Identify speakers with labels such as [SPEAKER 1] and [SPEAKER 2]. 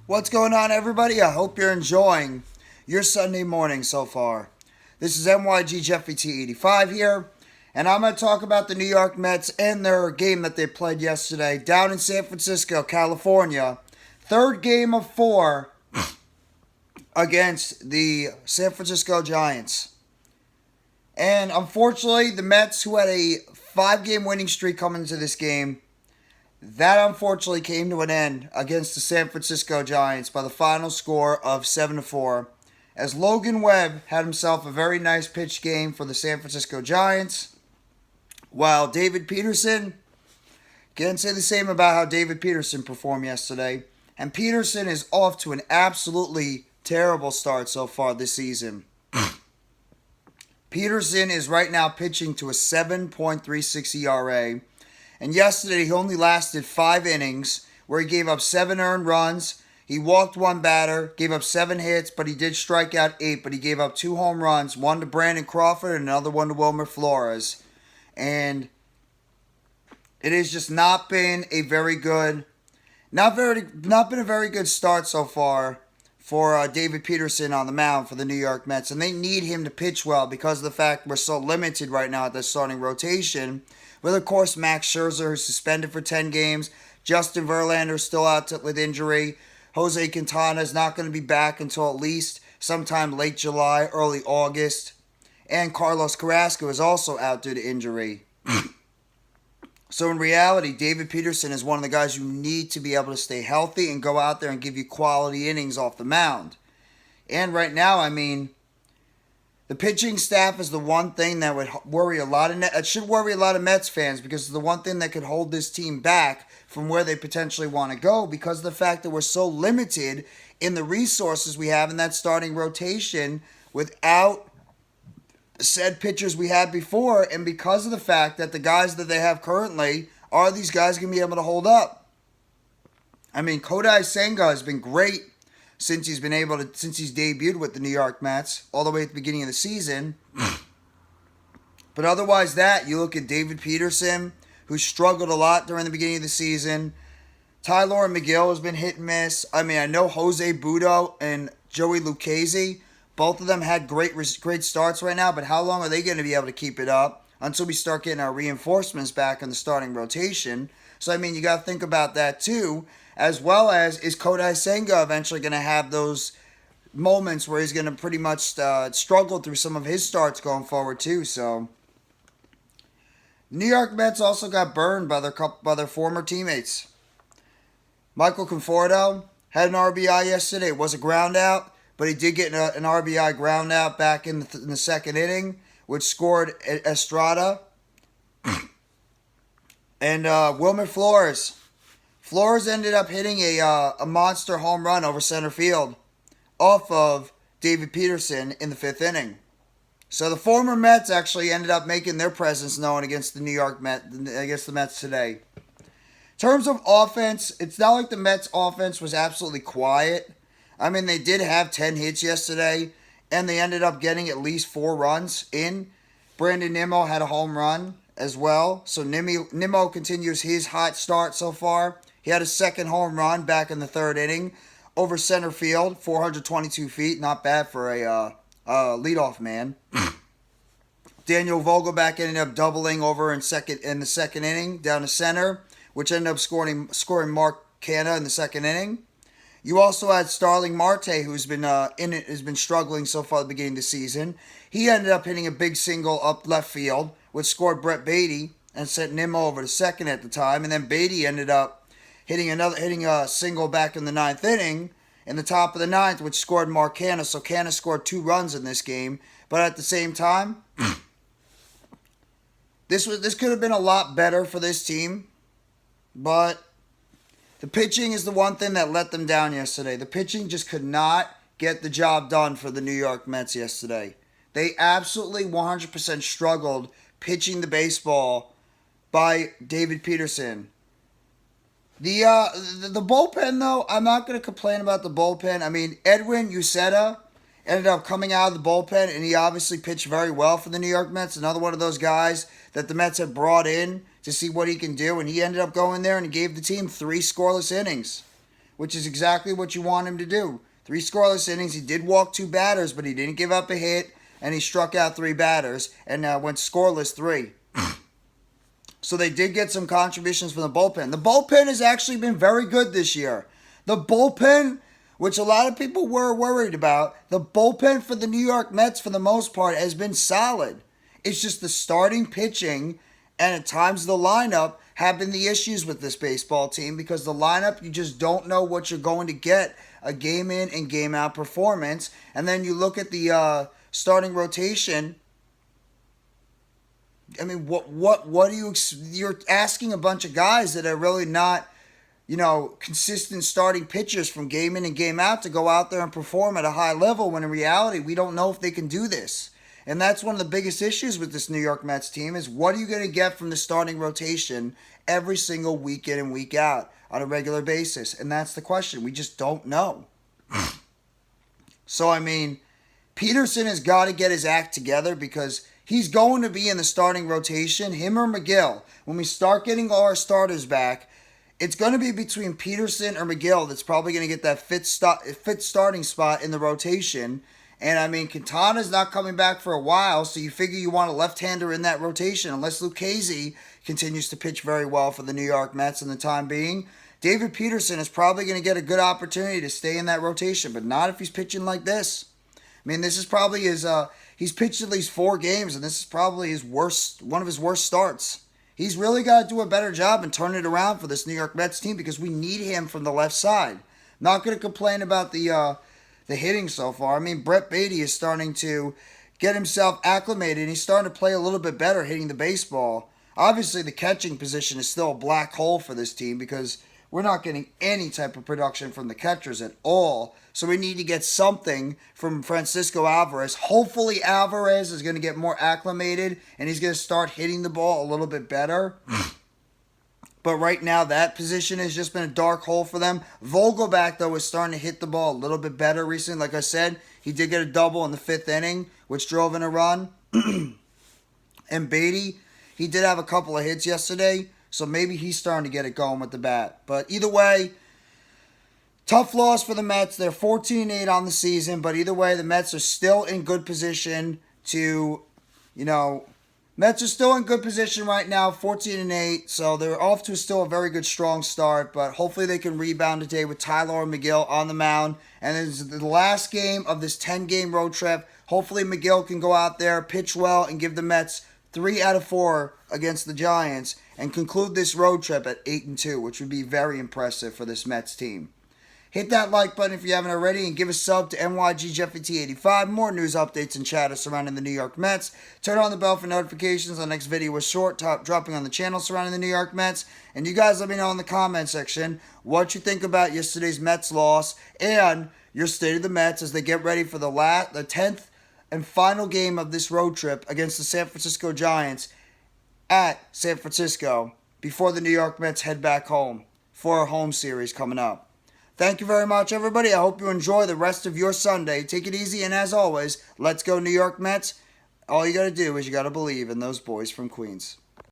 [SPEAKER 1] What's going on, everybody? I hope you're enjoying your Sunday morning so far. This is NYG Jeffy T85 here, and I'm going to talk about the New York Mets and their game that they played yesterday down in San Francisco, California. Third game of four against the San Francisco Giants. And unfortunately, the Mets, who had a 5-game winning streak coming into this game, that unfortunately came to an end against the San Francisco Giants by the final score of 7-4, as Logan Webb had himself a very nice pitch game for the San Francisco Giants, while David Peterson, can't say the same about how David Peterson performed yesterday, and Peterson is off to an absolutely terrible start so far this season. Peterson is right now pitching to a 7.36 ERA. And yesterday, he only lasted 5 innings, where he gave up 7 earned runs. He walked 1 batter, gave up 7 hits, but he did strike out 8. But he gave up 2 home runs, one to Brandon Crawford and another one to Wilmer Flores. And it has just not been a very good, not been a very good start so far for David Peterson on the mound for the New York Mets. And they need him to pitch well because of the fact we're so limited right now at the starting rotation. With, of course, Max Scherzer, who's suspended for 10 games. Justin Verlander still out with injury. Jose Quintana is not going to be back until at least sometime late July, early August. And Carlos Carrasco is also out due to injury. So in reality, David Peterson is one of the guys you need to be able to stay healthy and go out there and give you quality innings off the mound. And right now, I mean, the pitching staff is the one thing that would worry a lot of it should worry a lot of Mets fans, because it's the one thing that could hold this team back from where they potentially want to go, because of the fact that we're so limited in the resources we have in that starting rotation without said pitchers we had before, and because of the fact that the guys that they have currently, are these guys going to be able to hold up? I mean, Kodai Senga has been great since he's debuted with the New York Mets, all the way at the beginning of the season. But otherwise that, you look at David Peterson, who struggled a lot during the beginning of the season. Tylor Megill has been hit and miss. I mean, I know Jose Butto and Joey Lucchesi, both of them had great starts right now, but how long are they going to be able to keep it up until we start getting our reinforcements back in the starting rotation? So, I mean, you got to think about that too. As well as, is Kodai Senga eventually going to have those moments where he's going to pretty much struggle through some of his starts going forward too? So, New York Mets also got burned by their former teammates. Michael Conforto had an RBI yesterday. It was a ground out, but he did get an RBI ground out back in the second inning, which scored Estrada. And Wilmer Flores. Flores ended up hitting a monster home run over center field off of David Peterson in the 5th inning. So the former Mets actually ended up making their presence known against the Mets today. In terms of offense, it's not like the Mets offense was absolutely quiet. I mean, they did have 10 hits yesterday, and they ended up getting at least 4 runs in. Brandon Nimmo had a home run as well. So Nimmo continues his hot start so far. He had a second home run back in the 3rd inning over center field, 422 feet. Not bad for a leadoff man. Daniel Vogelback ended up doubling over in the second inning down to center, which ended up scoring Mark Canha in the 2nd inning. You also had Starling Marte, who's been struggling so far at the beginning of the season. He ended up hitting a big single up left field, which scored Brett Baty and sent Nimmo over to second at the time. And then Baty ended up hitting a single back in the 9th inning in the top of the 9th, which scored Mark Canha. So Canha scored 2 runs in this game. But at the same time, this could have been a lot better for this team. But the pitching is the one thing that let them down yesterday. The pitching just could not get the job done for the New York Mets yesterday. They absolutely 100% struggled pitching the baseball by David Peterson. The bullpen, though, I'm not going to complain about the bullpen. I mean, Edwin Uceta ended up coming out of the bullpen, and he obviously pitched very well for the New York Mets. Another one of those guys that the Mets had brought in to see what he can do, and he ended up going there and he gave the team 3 scoreless innings, which is exactly what you want him to do. 3 scoreless innings. He did walk 2 batters, but he didn't give up a hit, and he struck out 3 batters and went scoreless 3. So they did get some contributions from the bullpen. The bullpen has actually been very good this year. The bullpen, which a lot of people were worried about, the bullpen for the New York Mets, for the most part, has been solid. It's just the starting pitching and at times the lineup have been the issues with this baseball team, because the lineup, you just don't know what you're going to get a game in and game out performance. And then you look at the starting rotation. I mean, what do you're asking a bunch of guys that are really not, consistent starting pitchers from game in and game out to go out there and perform at a high level, when in reality, we don't know if they can do this. And that's one of the biggest issues with this New York Mets team, is what are you going to get from the starting rotation every single week in and week out on a regular basis? And that's the question. We just don't know. So, I mean, Peterson has got to get his act together, because he's going to be in the starting rotation, him or Megill. When we start getting all our starters back, it's going to be between Peterson or Megill that's probably going to get that fifth starting spot in the rotation. And, I mean, Quintana's not coming back for a while, so you figure you want a left-hander in that rotation, unless Lucchesi continues to pitch very well for the New York Mets in the time being. David Peterson is probably going to get a good opportunity to stay in that rotation, but not if he's pitching like this. I mean, this is probably he's pitched at least 4 games, and this is probably one of his worst starts. He's really got to do a better job and turn it around for this New York Mets team, because we need him from the left side. Not going to complain about the hitting so far. I mean, Brett Baty is starting to get himself acclimated, and he's starting to play a little bit better hitting the baseball. Obviously, the catching position is still a black hole for this team, because we're not getting any type of production from the catchers at all. So we need to get something from Francisco Alvarez. Hopefully Alvarez is going to get more acclimated and he's going to start hitting the ball a little bit better. But right now that position has just been a dark hole for them. Vogelback, though, is starting to hit the ball a little bit better recently. Like I said, he did get a double in the 5th inning, which drove in a run. And Baty, he did have a couple of hits yesterday. So maybe he's starting to get it going with the bat. But either way, tough loss for the Mets. They're 14-8 on the season. But either way, the Mets are still in good position to, Mets are still in good position right now, 14-8. So they're off to still a very good, strong start. But hopefully they can rebound today with Tylor Megill on the mound. And this is the last game of this 10-game road trip. Hopefully Megill can go out there, pitch well, and give the Mets 3 out of 4 against the Giants, and conclude this road trip at 8-2, which would be very impressive for this Mets team. Hit that like button if you haven't already, and give a sub to NYGJeffyT85. More news, updates, and chatter surrounding the New York Mets. Turn on the bell for notifications. The next video was short, dropping on the channel surrounding the New York Mets. And you guys let me know in the comment section what you think about yesterday's Mets loss and your state of the Mets as they get ready for the 10th and final game of this road trip against the San Francisco Giants at San Francisco before the New York Mets head back home for a home series coming up. Thank you very much, everybody. I hope you enjoy the rest of your Sunday. Take it easy, and as always, let's go New York Mets. All you got to do is you got to believe in those boys from Queens.